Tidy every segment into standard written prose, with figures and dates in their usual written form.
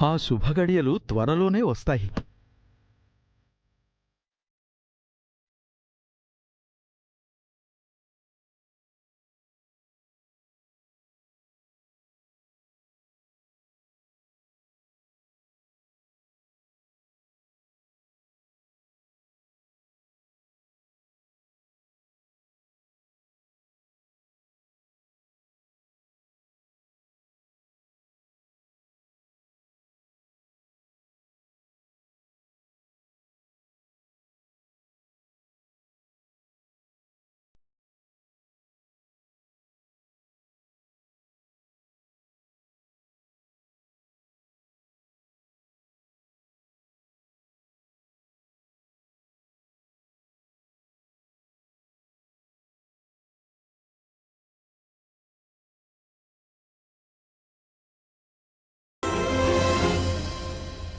ఆ శుభగడియలు త్వరలోనే వస్తాయి.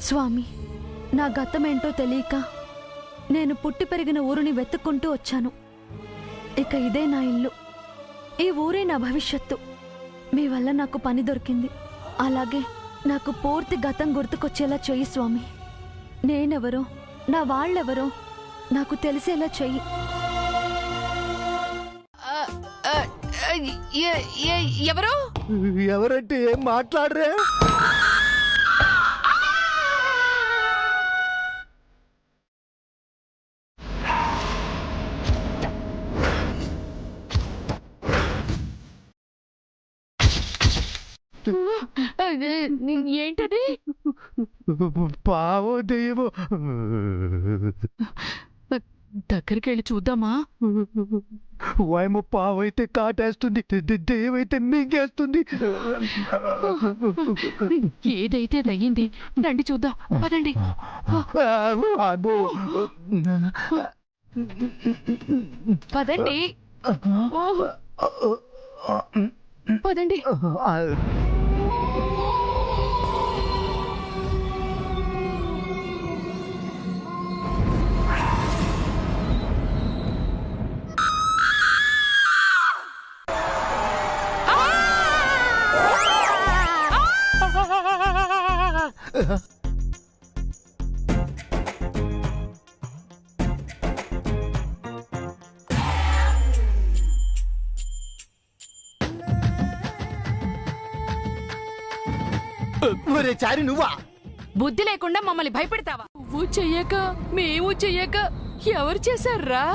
స్వామి, నా గతమేంటో తెలియక నేను పుట్టి పెరిగిన ఊరుని వెతుక్కుంటూ వచ్చాను. ఇక ఇదే నా ఇల్లు, ఈ ఊరే నా భవిష్యత్తు. మీ వల్ల నాకు పని దొరికింది. అలాగే నాకు పూర్తి గతం గుర్తుకొచ్చేలా చెయ్యి స్వామి. నేనెవరో, నా వాళ్ళెవరో నాకు తెలిసేలా చెయ్యి. ఎవరు? ఎవరంటే ఏం మాట్లాడరే? ఏంటది? పావో దెయ్యమో. దగ్గరికి వెళ్ళి చూద్దామా? వాయమో పావైతే కాటేస్తుంది, దెయ్యమైతే మింగేస్తుంది. ఏదైతే అయ్యింది, రండి చూద్దాం, పదండి. పదండి, పదండి. ఒరే చారి, నువ్వా? బుద్ధి లేకుండా మమ్మల్ని భయపెడతావా? నువ్వు చెయ్యక మేము చెయ్యక ఎవరు చేశారా?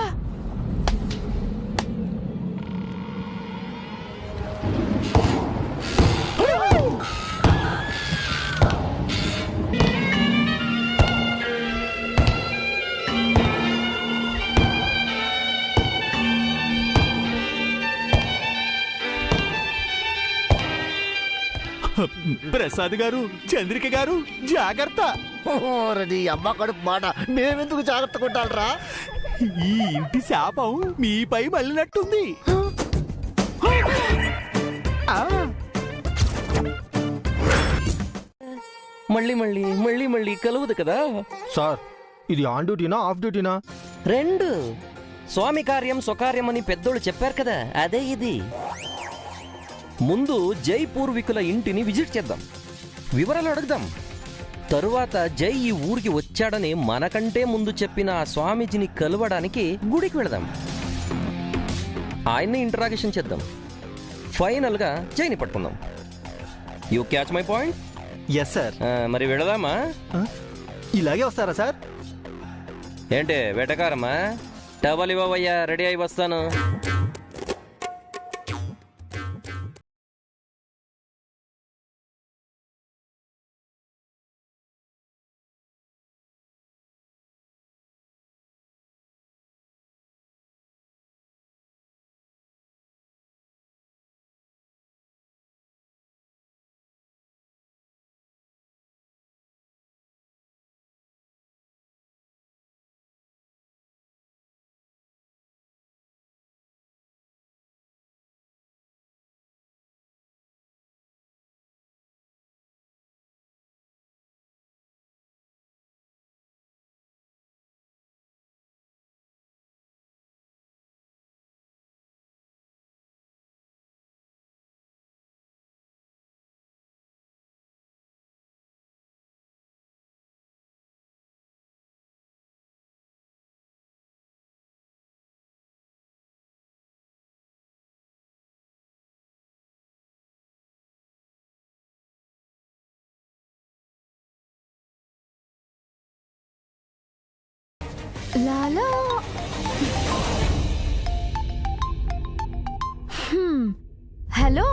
ప్రసాద్ గారు, చంద్రిక గారు, జాగ్రత్త. నీ అమ్మ కడుపు మాట, మేమెందుకు జాగ్రత్త కొట్టాలరా? ఈ ఇంటి శాపం మీపై మళ్ళినట్టుంది. మళ్ళీ మళ్ళీ మళ్ళీ మళ్ళీ కలవదు కదా సార్, ఇది ఆన్ డ్యూటీనా ఆఫ్ డ్యూటీనా? రెండు. స్వామి కార్యం స్వకార్యం అని పెద్దోళ్ళు చెప్పారు కదా, అదే ఇది. ముందు జై పూర్వీకుల ఇంటిని విజిట్ చేద్దాం, వివరాలు అడుగుదాం. తరువాత జై ఈ ఊరికి వచ్చాడని మనకంటే ముందు చెప్పిన ఆ స్వామీజీని కలవడానికి గుడికి వెళదాం, ఆయన్ని ఇంటరాగేషన్ చేద్దాం. ఫైనల్ గా జైని పట్టుకుందాం. You catch my point? Yes sir. మరి వెళదామా? ఇలాగే వస్తారా సార్? ఏంటి వెటకారమా? టవల్ ఇవ్వవయ్యా, రెడీ అయి వస్తాను. లాలా హలో,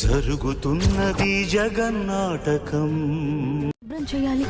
జరుగుతున్నది జగన్నాటకం. శుభ్రం చేయాలి.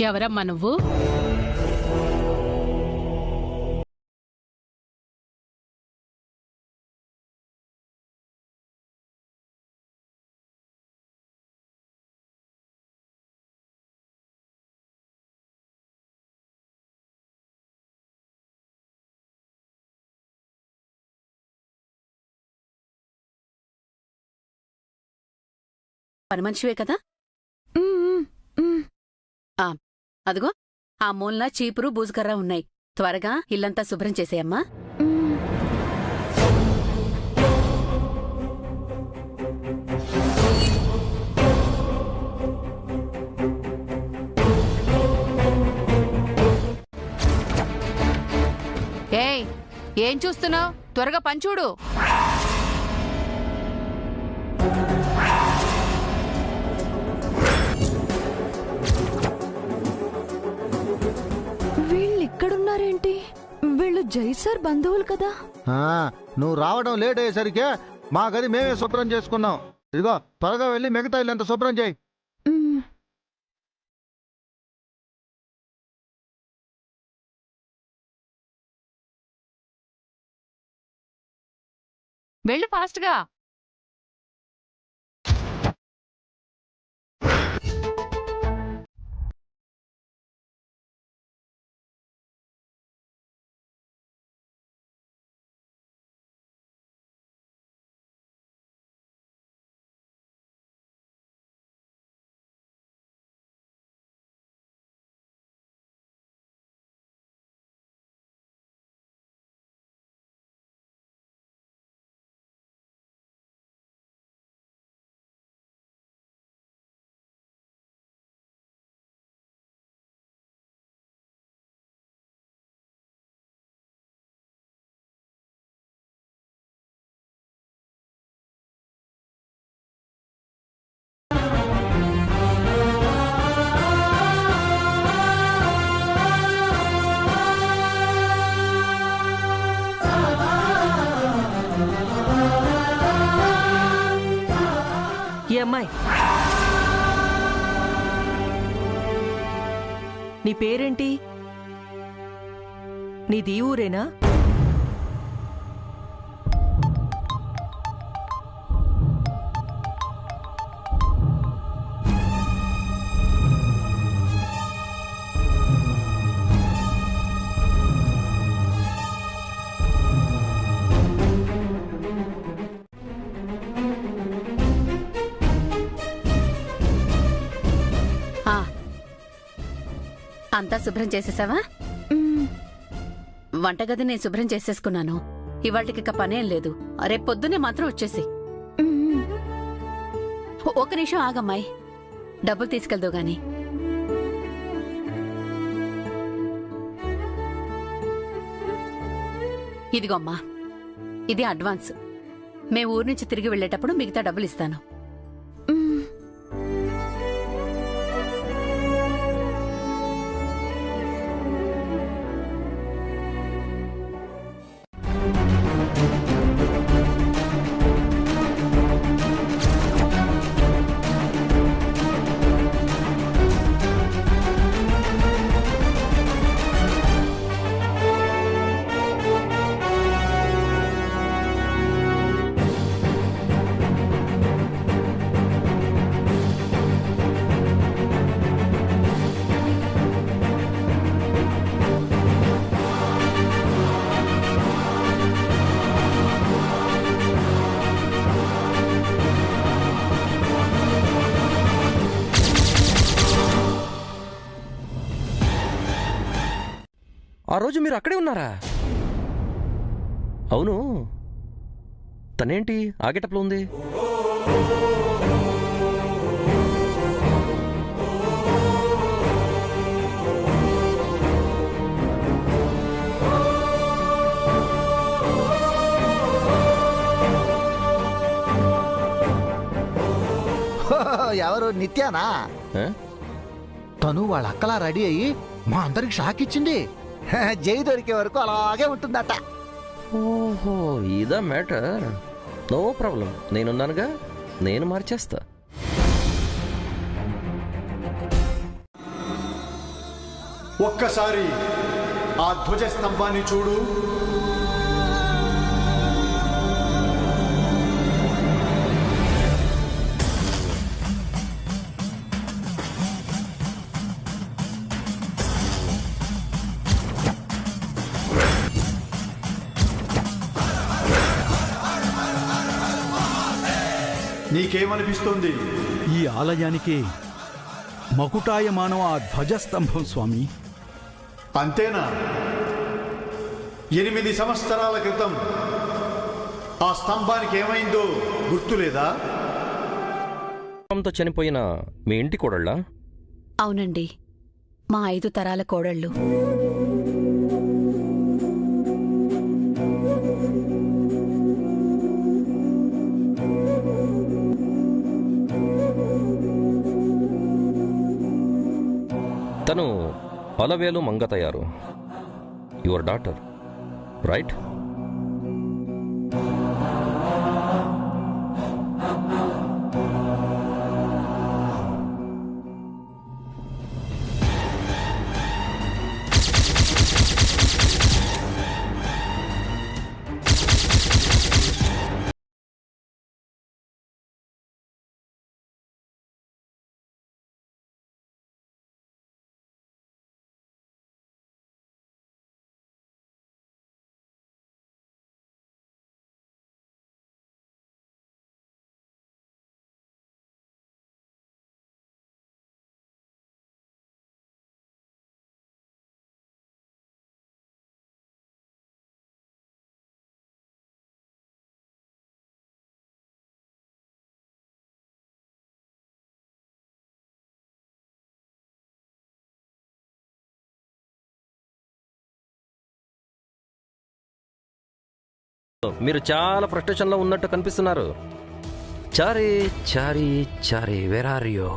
ఎవరమ్మా నువ్వు? పని మనిషివే కదా? అదిగో ఆ మూలన చీపురు బూజుకర్ర ఉన్నాయి. త్వరగా ఇల్లంతా శుభ్రం చేసేయమ్మా. ఏయ్, ఏం చూస్తున్నావు? త్వరగా పంచూడు. ఇక్కడున్నారేంటి? వీళ్ళు జైసర్ బంధువులు కదా? నువ్వు రావడం లేట్ అయ్యేసరికే మా గది మేమే శుభ్రం చేసుకున్నాం. ఇదిగో త్వరగా వెళ్ళి మిగతా ఇల్లంతా శుభ్రం చేయి. వెళ్ళు ఫాస్ట్గా. అమ్మాయి, నీ పేరేంటి? నీది ఊరేనా? అంతా శుభ్రం చేసేసావా? వంటగది నేను శుభ్రం చేసేసుకున్నాను. ఇవాటికి ఇక పనేం లేదు. రేపు పొద్దునే మాత్రం వచ్చేసి. ఒక నిమిషం ఆగమ్మాయి, డబ్బులు తీసుకెళ్దు గాని. ఇదిగో అమ్మా, ఇది అడ్వాన్స్. మేము ఊరు నుంచి తిరిగి వెళ్లేటప్పుడు మిగతా డబ్బులు ఇస్తాను. ఆ రోజు మీరు అక్కడే ఉన్నారా? అవును, తనేంటి ఆ గెటప్లో ఉంది? ఎవరు? నిత్యానా? ఆ? తను వాళ్ళ అక్కలా రెడీ అయ్యి మా అందరికి షాక్ ఇచ్చింది. జై దొరికే వరకు అలాగే ఉంటుందట. ఓహో, ఇదా మ్యాటర్. నో ప్రాబ్లం, నేనున్నానుగా, నేను మార్చేస్తా. ఒక్కసారి ఆ ధ్వజస్తంభాన్ని చూడు. నీకేమనిపిస్తుంది? ఈ ఆలయానికి మకుటాయమానం ఆ ధ్వజస్తంభం స్వామి. అంతేనా? 8 సంవత్సరాల క్రితం ఆ స్తంభానికి ఏమైందో గుర్తులేదా? తో చనిపోయిన మీ ఇంటి కోడళ్ళా? అవునండి, మా 5 తరాల కోడళ్ళు. తను Alivelu Mangatayaru, your daughter, right? మీరు చాలా ఫ్రస్ట్రేషన్లో ఉన్నట్టు కనిపిస్తున్నారు. చారీ చారీ చారీ, వేర్ ఆర్ యూ?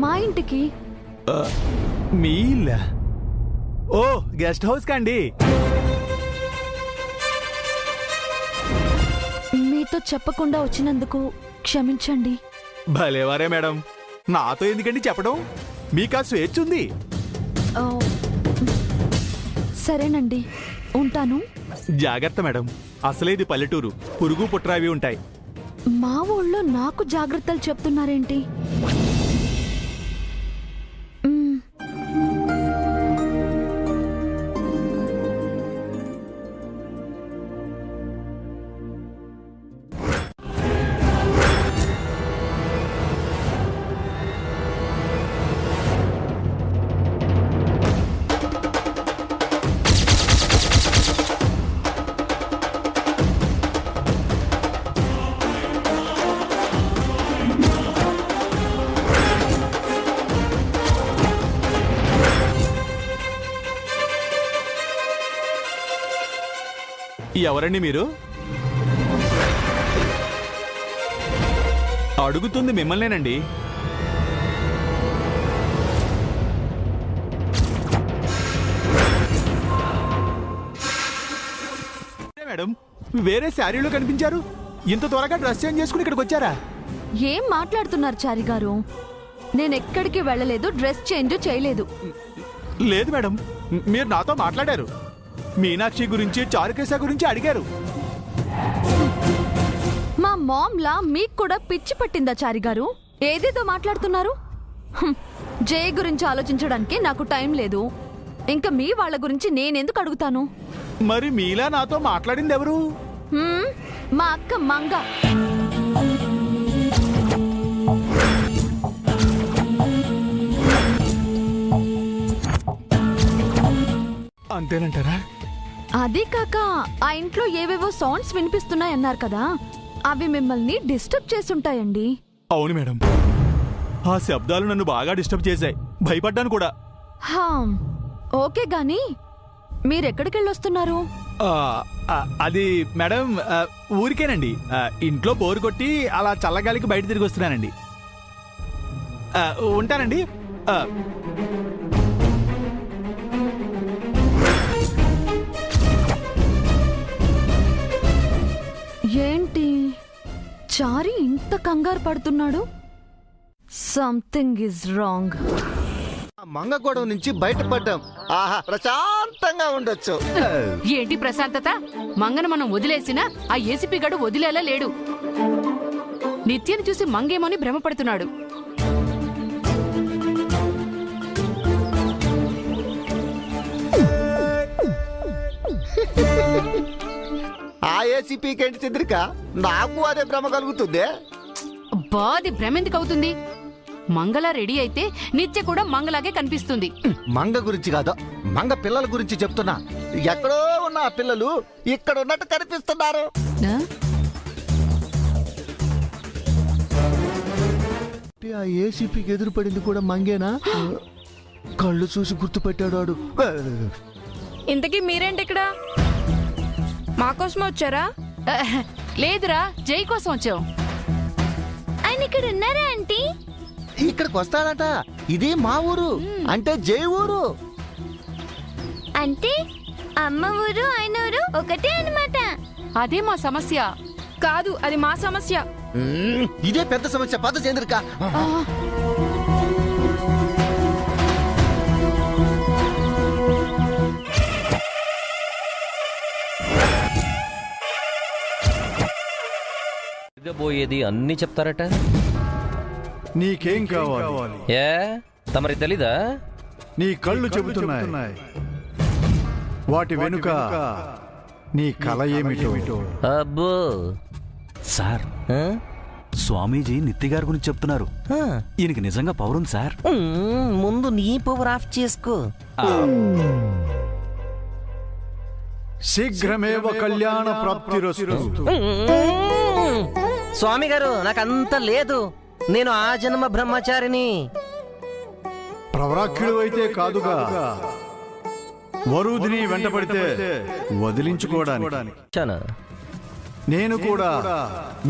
మా ఇంటికి. మీ ఇల్లా? ఓ, గెస్ట్ హౌస్ కండి. మీతో చెప్పకుండా వచ్చినందుకు క్షమించండి. భలేవారే మేడం, నాతో ఎందుకండి చెప్పడం? మీకు ఆ స్వేచ్ఛ ఉంది. ఆ, సరేనండి, ఉంటాను. జాగ్రత్త మేడం, అసలేది పల్లెటూరు, పురుగు పుట్రావి ఉంటాయి. మా ఊళ్ళో నాకు జాగ్రత్తలు చెప్తున్నారేంటి? ఎవరండి మీరు? అడుగుతుంది మిమ్మల్నేనండి. మేడం, వేరే శారీలో కనిపించారు. ఇంత త్వరగా డ్రెస్ చేంజ్ చేసుకుని ఇక్కడికి వచ్చారా? ఏం మాట్లాడుతున్నారు చారి గారు? నేనెక్కడికి వెళ్ళలేదు, డ్రెస్ చేంజ్ చేయలేదు. లేదు మేడం, మీరు నాతో మాట్లాడారు. మీనాక్షి గురించి, చారుకేశ గురించి అడిగారు. మా మామ్లా మీకు కూడా పిచ్చి పట్టిందా చారి గారు? ఏదేదో మాట్లాడుతున్నారు. జై గురించి ఆలోచించడానికి నాకు టైం లేదు. ఇంకా మీ వాళ్ళ గురించి నేనెందుకు అడుగుతాను? మరి మీలా నాతో మాట్లాడింది ఎవరు? మా అక్క మంగ. అంతేనంటారా? అదే కాక ఆ ఇంట్లో ఏవేవో సౌండ్స్ వినిపిస్తున్నాయన్నారు కదా, అవి మిమ్మల్ని డిస్టర్బ్ చేసుంటాయండి. అవును మేడం, ఆ శబ్దాలు నన్ను బాగా డిస్టర్బ్ చేశాయి. భయపడ్డాను కూడా. ఓకే గాని మీరెక్కడికెళ్ళొస్తున్నారు? అది మేడం, ఊరికేనండి. ఇంట్లో బోరు కొట్టి అలా చల్లగాలికి బయట తిరిగి వస్తున్నానండి. ఉంటానండి. ఏంటి చారి ఇంత కంగారు పడుతున్నాడు? Something is wrong. మంగగూడెం నుంచి బయటపడ్డాం. ఆహా, ప్రశాంతంగా ఉండొచ్చు. ఏంటి ప్రశాంతత? మంగను మనం వదిలేసినా ఆ ఏసీపీ గడు వదిలేలా లేడు. నిత్యని చూసి మంగేమోని భ్రమపడుతున్నాడు. ఆ ఏసీపీకి ఏంటి చంద్రిక? నాకు అదే భ్రమ కలుగుతుంది. బాది భ్రమెందుకు అవుతుంది? మంగళ రెడీ అయితే నిత్య కూడా మంగలాగే కనిపిస్తుంది. మంగ గురించి కాదు, మంగ పిల్లల గురించి చెప్తున్నా. ఎక్కడో ఉన్న ఆ పిల్లలు ఇక్కడ ఉన్నట్టు కనిపిస్తున్నారు. ఆ ఏసీపీకి ఎదురుపడింది కూడా మంగేనా? కళ్ళు చూసి గుర్తుపెట్టాడు. ఇంతకీ మీరేంటి ఇక్కడ? మాకోసమే వచ్చారా? లేదురా, జై కోసం వచ్చాం. ఆయన ఇక్కడ ఉన్నారా ఆంటీ? ఇక్కడికి వస్తాడట. ఇది మా ఊరు, అంటే జై ఊరు. అంటే అమ్మ ఊరు ఆయన ఊరు ఒకటే అన్నమాట. అదే మా సమస్య కాదు, అది మా సమస్య. ఇదే పెద్ద సమస్య. పద చంద్రిక. పోయేది అన్ని చెప్తారట. నీకేం కావాలి? ఏ తమరి తెలీదా? నీ కళ్ళు చెబుతున్నాయి. వాటి వెనుక నీ కల ఏమిటో. అబ్బో సార్, స్వామీజీ నిత్య గారి గురించి చెప్తున్నారు. ఈయనకి నిజంగా పవర్ ఉంది సార్. ముందు నీ పవర్ ఆఫ్ చేసుకో. శీఘ్రమేవ కళ్యాణ ప్రాప్తిరస్తు. స్వామి గారు, నాకంత లేదు. నేను ఆ జన్మ బ్రహ్మచారిని. ప్రవరాఖ్యుడు అయితే కాదుగా, వరుదిని వెంటపడితే వదిలించుకోవడానికి. నేను కూడా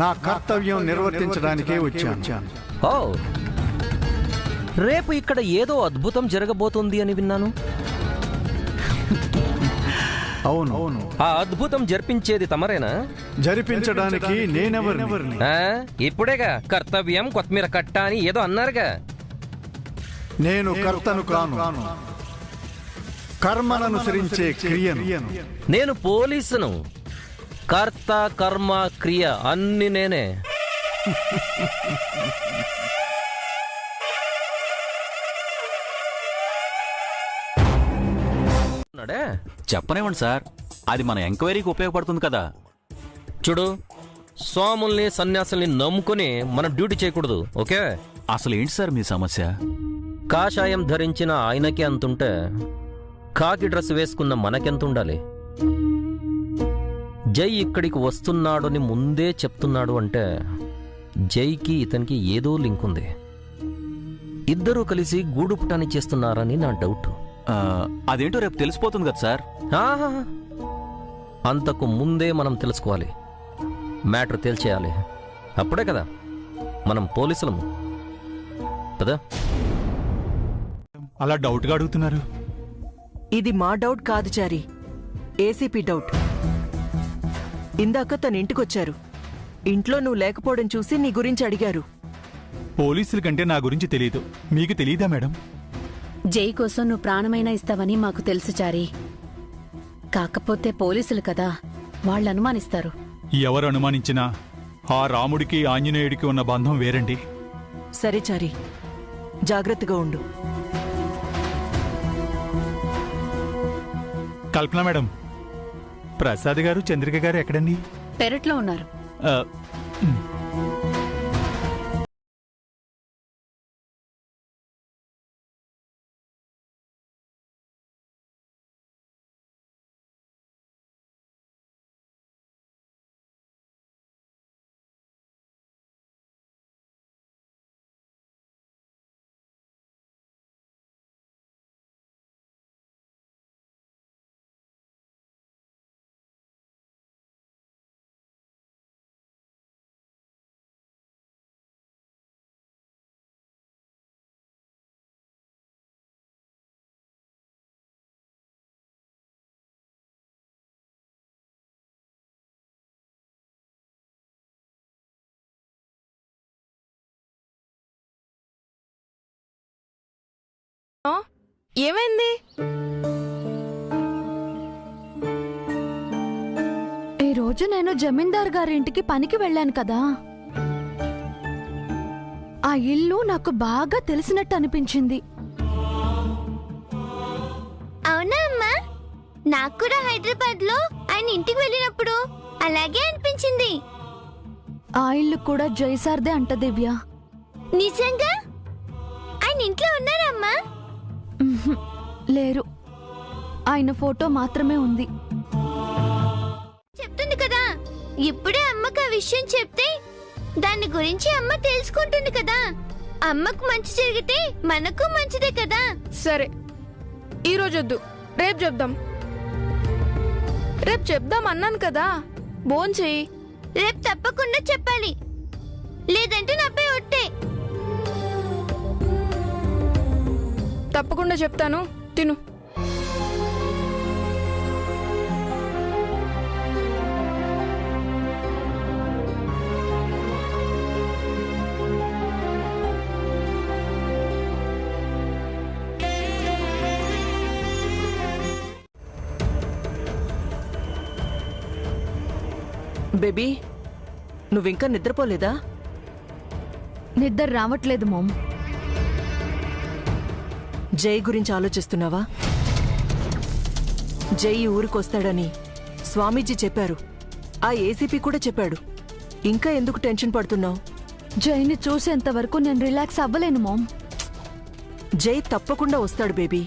నా కర్తవ్యం నిర్వర్తించడానికే వచ్చాను. ఓ, రేపు ఇక్కడ ఏదో అద్భుతం జరగబోతుంది అని విన్నాను. అవును, ఆ అద్భుతం జరిపించేది తమరేనా? జరిపించడానికి నేనెవరిని? ఇప్పుడేగా కర్తవ్యం కొత్తిమీర కట్ట అని ఏదో అన్నారుగా. నేను కర్తను కాను, కర్మననుసరించే క్రియను. నేను పోలీసును. కర్త కర్మ క్రియ అన్ని నేనే. చెప్పనివ్వండి సార్, అది మన ఎంక్వైరీకి ఉపయోగపడుతుంది కదా. చూడు, స్వాముల్ని సన్యాసుల్ని నమ్ముకుని మనం డ్యూటీ చేయకూడదు, ఓకే? అసలు ఏంటి సార్ మీ సమస్య? కాషాయం ధరించిన ఆయనకి అంతుంటే కాకి డ్రెస్ వేసుకున్న మనకెంతుండాలి? జై ఇక్కడికి వస్తున్నాడని ముందే చెప్తున్నాడు అంటే జైకి ఇతనికి ఏదో లింక్ ఉంది. ఇద్దరూ కలిసి గూడుపుటాన్ని చేస్తున్నారని నా డౌట్. అదేంటో రేపు తెలిసిపోతుంది కదా సార్. అంతకు ముందే మనం తెలుసుకోవాలి, మ్యాటర్ తేల్చేయాలి. అప్పుడే కదా మనం పోలీసులము కదా. అలా డౌట్గా అడుగుతున్నారు. ఇది మా డౌట్ కాదు చారి, ఏసీపీ డౌట్. ఇందాక తన ఇంటికొచ్చారు. ఇంట్లో నువ్వు లేకపోవడం చూసి నీ గురించి అడిగారు. పోలీసుల కంటే నా గురించి తెలియదు. మీకు తెలియదా మేడం? జై కోసం నువ్వు ప్రాణమైనా ఇస్తావని మాకు తెలుసు చారి. కాకపోతే పోలీసులు కదా, వాళ్ళు అనుమానిస్తారు. ఎవరు అనుమానించినా ఆ రాముడికి ఆంజనేయుడికి ఉన్న బంధం వేరండి. సరే చారి, జాగ్రత్తగా ఉండు. కల్పన మేడం, ప్రసాద్ గారు చంద్రిక గారు ఎక్కడండి? పెరట్లో ఉన్నారు. ఆ, ఏమైంది? ఈ రోజు నేను జమీందార్ గారింటికి పనికి వెళ్ళాను కదా, ఆ ఇల్లు నాకు బాగా తెలిసినట్టు అనిపించింది. అవునా అమ్మా? నాకు కూడా హైదరాబాద్ లో ఆయన ఇంటికి వెళ్ళినప్పుడు అలాగే అనిపించింది. ఆ ఇల్లు కూడా జైసార్దే అంట దివ్య. నిజంగా ఆయన ఇంట్లో ఉన్నారమ్మా? లేరు, ఆయన ఫోటో మాత్రమే ఉంది. చెప్తుంది కదా, ఇప్పుడే అమ్మకు ఆ విషయం చెప్తే దాని గురించి అమ్మ తెలుసుకుంటుంది కదా. అమ్మకు మంచి జరిగితే మనకు మంచిదే కదా. సరే, ఈ రోజు వద్దు, రేపు చెప్దాం. రేపు చెప్దాం అన్నాను కదా, భోంచెయ్యి. రేపు తప్పకుండా చెప్పాలి, లేదంటే నాపై ఒట్టే. తప్పకుండా చెప్తాను, తిను. బేబీ, నువ్వింకా నిద్రపోలేదా? నిద్ర రావట్లేదు మామ్. జై గురించి ఆలోచిస్తున్నావా? జై ఊరికొస్తాడని స్వామీజీ చెప్పారు, ఆ ఏసీపీ కూడా చెప్పాడు. ఇంకా ఎందుకు టెన్షన్ పడుతున్నావు? జైని చూసేంత వరకు నేను రిలాక్స్ అవ్వలేను మామ్. జై తప్పకుండా వస్తాడు బేబీ.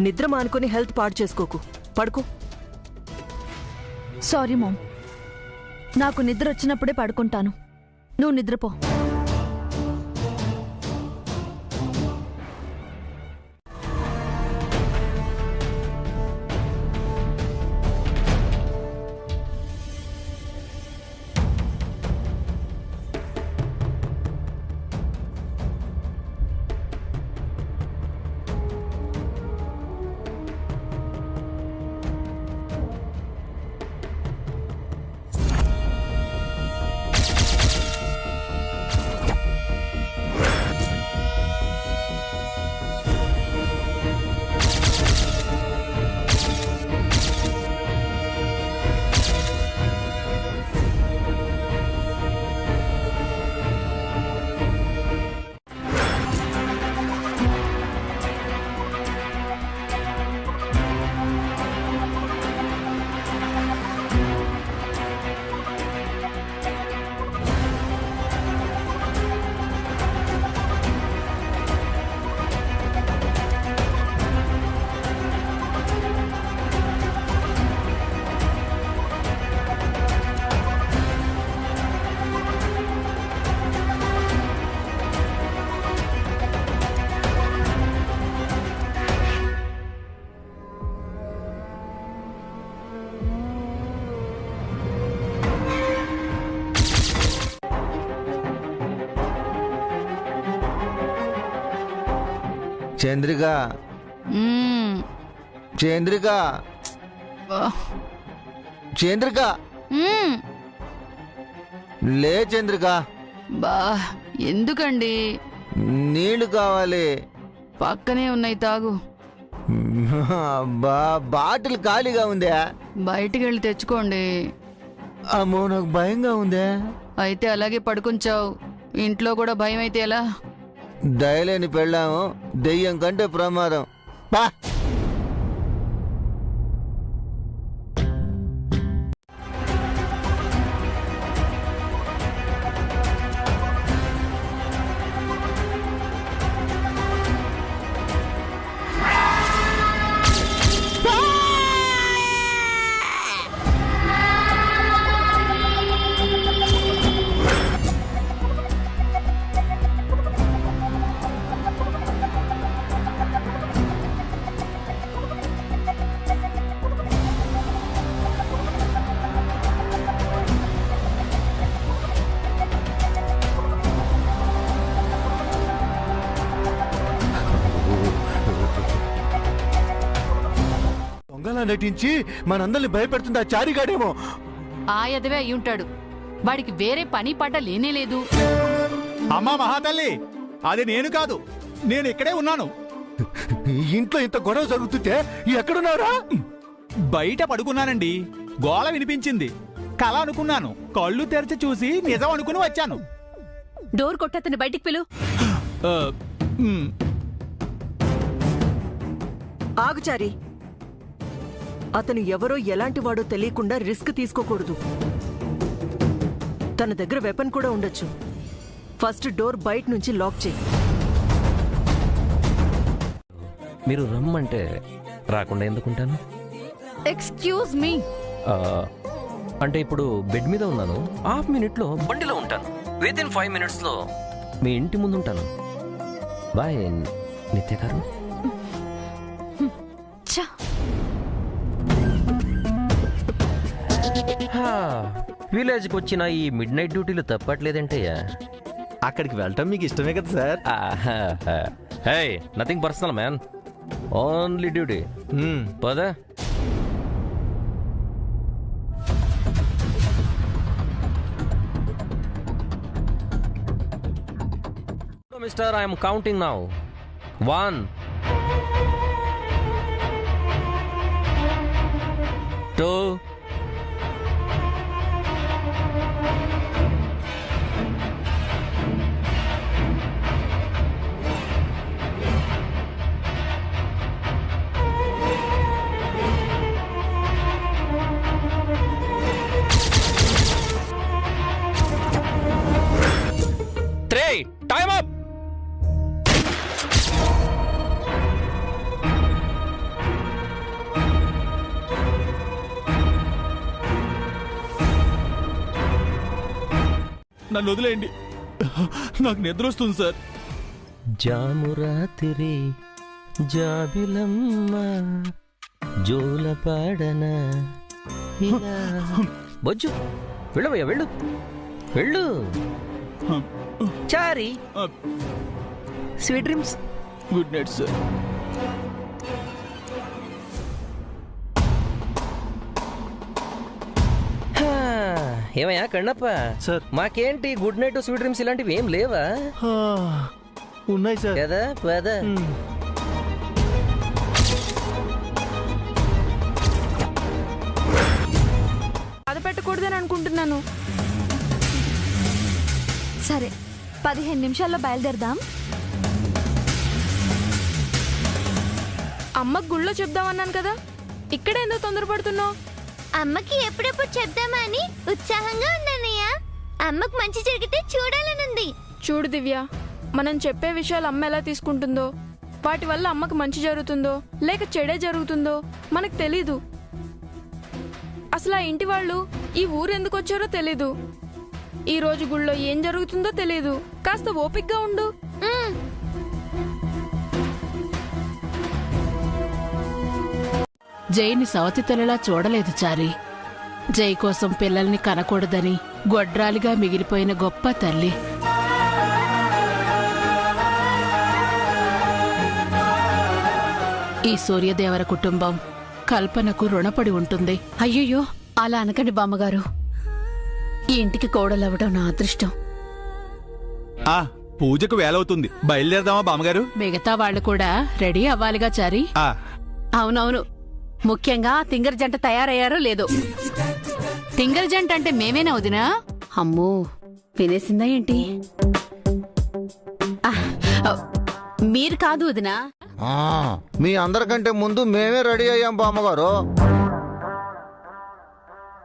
నిద్ర మానుకొని హెల్త్ పాడు చేసుకోకు, పడుకో. సారీ మామ్, నాకు నిద్ర వచ్చినప్పుడే పడుకుంటాను. నువ్వు నిద్రపో. చంద్రిక, చంద్రిక, చంద్రిక, లే చంద్రిక. బా ఎందుకండి? నీళ్లు కావాలి. పక్కనే ఉన్నాయి, తాగు. బాటిల్ ఖాళీగా ఉందే. బయటికి వెళ్ళి తెచ్చుకోండి. అమ్మో, నాకు భయంగా ఉందే. అయితే అలాగే పడుకుంచావు. ఇంట్లో కూడా భయం అయితే ఎలా? దయలేని పెళ్ళాము దెయ్యం కంటే ప్రమాదం. పా. దొంగలా నటించి మనందరిని భయపెడుతుంది ఆ చారిగాడేమో. ఆ ఎదవే అయి ఉంటాడు. వాడికి వేరే పని పాట లేనే లేదు. అమ్మా మహాతల్లి, అది నేను కాదు, నేను ఇక్కడే ఉన్నాను. ఇంట్లో ఇంత గొడవ జరుగుతుంటే ఎక్కడున్నారా? బయట పడుకున్నానండి. గోళ వినిపించింది. కళ అనుకున్నాను. కళ్ళు తెరిచి చూసి నిజం అనుకుని వచ్చాను. డోర్ కొట్టతని బయటికి పిలు. ఆగుచారి, అతను ఎవరో ఎలాంటి వాడో తెలియకుండా రిస్క్ తీసుకోకూడదు. తన దగ్గర వెపన్ కూడా ఉండొచ్చు. ఫస్ట్ డోర్ బయట నుంచి లాక్ చేయి. మీరు రమ్మంటే రాకుండా ఎందుకుంటాను? Excuse me. అంటే ఇప్పుడు బెడ్ మీద ఉన్నాను. హాఫ్ మినిట్లో బండిలో ఉంటాను. వితిన్ 5 minutesలో మీ ఇంటి ముందు ఉంటాను. బాయ్ నిత్య గారు. విలేజ్కి వచ్చిన ఈ మిడ్ నైట్ డ్యూటీలు తప్పట్లేదంటయ్యా. అక్కడికి వెళ్ళటం మీకు ఇష్టమే కదా sir? Hey, nothing personal man, only duty. పదా. Mister, I'm counting now. 1 2 3. Time up. నన్ను వదిలేయండి, నాకు నిద్ర వస్తుంది సార్. జామురాతిరి జాబిలమ్మ జోలపాడన బొజ్జు, వెళ్ళవయ్యా, వెళ్ళు వెళ్ళు. Chari, sweet dreams. Good night sir. ఏమయ్యా కన్నప్ప సార్, మాకేంటి గుడ్ నైట్ స్వీట్ డ్రీమ్స్ ఇలాంటివి ఏం లేవా? ఉన్నాయి సార్. కదా పదా. బాధ పెట్టకూడదని అనుకుంటున్నాను. సరే, 15 నిమిషాల్లో బయలుదేరదాం. అమ్మకు గుళ్ళో చెప్దామన్నాను కదా, ఇక్కడ ఎందుకు తొందరపడుతున్నావు? అమ్మకి ఎప్పుడెప్పుడు చెప్దామా అని ఉత్సాహంగా ఉందన్నయ్య. అమ్మకు మంచి జరిగితే చూడాలనుంది. చూడు దివ్య, మనం చెప్పే విషయాలు అమ్మ ఎలా తీసుకుంటుందో, వాటి వల్ల అమ్మకు మంచి జరుగుతుందో లేక చెడే జరుగుతుందో మనకు తెలీదు. అసలు ఆ ఇంటి వాళ్ళు ఈ ఊరు ఎందుకు వచ్చారో తెలీదు. ఈ రోజు గుళ్ళో ఏం జరుగుతుందో తెలీదు. కాస్త ఓపికగా ఉండు. జైని సవతి తల్లిలా చూడలేదు చారి. జై కోసం పిల్లల్ని కనకూడదని గొడ్రాలిగా మిగిలిపోయిన గొప్ప తల్లి. ఈ సూర్యదేవర కుటుంబం కల్పనకు రుణపడి ఉంటుంది. అయ్యయ్యో, అలా అనకండి బామ్మగారు. ఈ ఇంటికి కోడలవ్వడం నా అదృష్టం. పూజకు వేలవుతుంది, బయలుదేరదామా బామ్మగారు? మిగతా వాళ్ళు కూడా రెడీ అవ్వాలిగా చారి. అవునవును, ముఖ్యంగా తింగర్ జంట తయారయ్యారో లేదో. తింగర్ జంట అంటే మేమేనా వదినా? అమ్మో, వినేసిందా ఏంటి? మీరు కాదు వదినా. మీ అందరికంటే ముందు మేమే రెడీ అయ్యాం బామ్మగారు.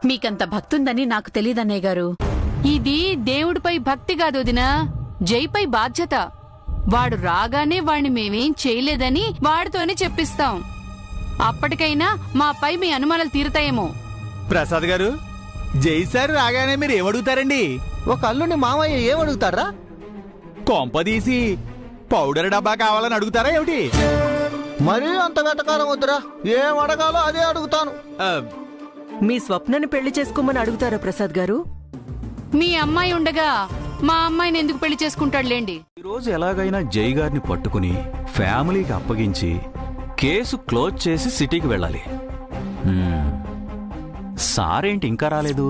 మీకంత భక్తుందని నాకు తెలియదన్నయ్య గారు. ఇది దేవుడిపై భక్తి కాదు వదినా, జైపై బాధ్యత. వాడు రాగానే వాణ్ణి మేమేం చేయలేదని వాడితోనే చెప్పిస్తాం. అప్పటికైనా మాపై మీ అనుమానాలు తీరుతాయేమో. ప్రసాద్ గారు, జై సార్ రాగానే మీరు ఏమడుగుతారండి? ఒక అల్లుని మామయ్య ఏమడుగుతారా? కొంపదీసి పౌడర్ డబ్బా కావాలని అడుగుతారా ఏమిటి? మరీ అంత వెతకాలం వద్దురా, ఏం అడగాలో అదే అడుగుతాను. మీ స్వప్నని పెళ్లి చేసుకోమని అడుగుతారా ప్రసాద్ గారు? మీ అమ్మాయి ఉండగా మా అమ్మాయిని ఎందుకు పెళ్లి చేసుకుంటాడులేండి. ఈరోజు ఎలాగైనా జై గారిని పట్టుకుని ఫ్యామిలీకి అప్పగించి కేసు క్లోజ్ చేసి సిటీకి వెళ్ళాలి. సారేంటి ఇంకా రాలేదు?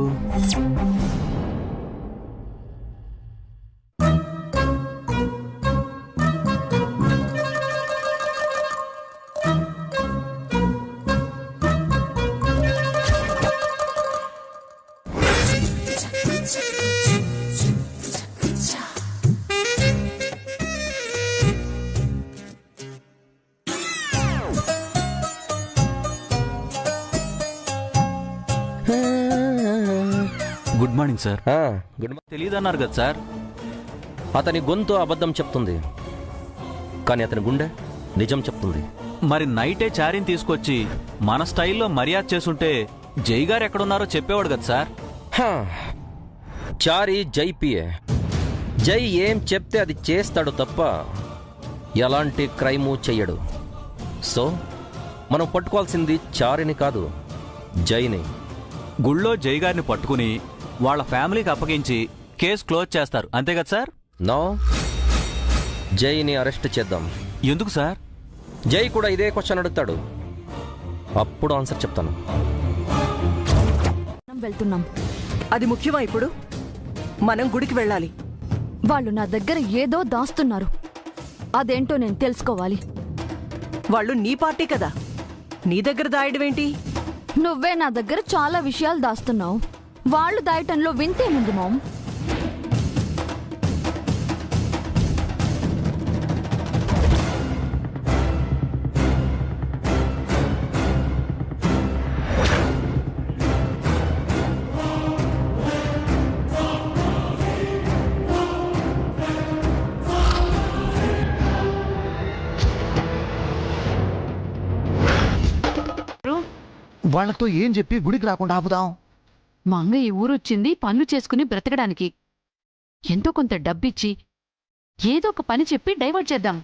Good morning sir. Good morning. తెలియదన్నారు కదా సార్. అతని గొంతు అబద్ధం చెప్తుంది, కానీ అతని గుండె నిజం చెప్తుంది. మరి నైటే చారిని తీసుకొచ్చి మన స్టైల్లో మర్యాద చేసుంటే జై గారు ఎక్కడున్నారో చెప్పేవాడు కదా సార్. చారి జై పిఏ. జై ఏం చెప్తే అది చేస్తాడు తప్ప ఎలాంటి క్రైము చెయ్యడు. సో మనం పట్టుకోవాల్సింది చారిని కాదు, జైని. గుళ్ళో జై గారిని పట్టుకుని వాళ్ళ ఫ్యామిలీకి అప్పగించి కేసు క్లోజ్ చేస్తారు, అంతే కదా సార్? నో, జైని అరెస్ట్ చేద్దాం. ఎందుకు సార్? జై కూడా ఇదే క్వశ్చన్ అడుగుతాడు, అప్పుడు ఆన్సర్ చెప్తాను. వెళ్తున్నాం. అది ముఖ్యమా ఇప్పుడు? మనం గుడికి వెళ్ళాలి. వాళ్ళు నా దగ్గర ఏదో దాస్తున్నారు, అదేంటో నేను తెలుసుకోవాలి. వాళ్ళు నీ పార్టీ కదా, నీ దగ్గర దాయడమేంటి? నువ్వే నా దగ్గర చాలా విషయాలు దాస్తున్నావు. వాళ్ళు దాయటంలో వింతేముంది మామ్? వాళ్ళతో ఏం చెప్పి గుడికి రాకుండా ఆపుదాం? మంగ ఈ ఊరొచ్చింది పనులు చేసుకుని బ్రతకడానికి. ఎంతో కొంత డబ్బిచ్చి ఏదో ఒక పని చెప్పి డైవర్ట్ చేద్దాం.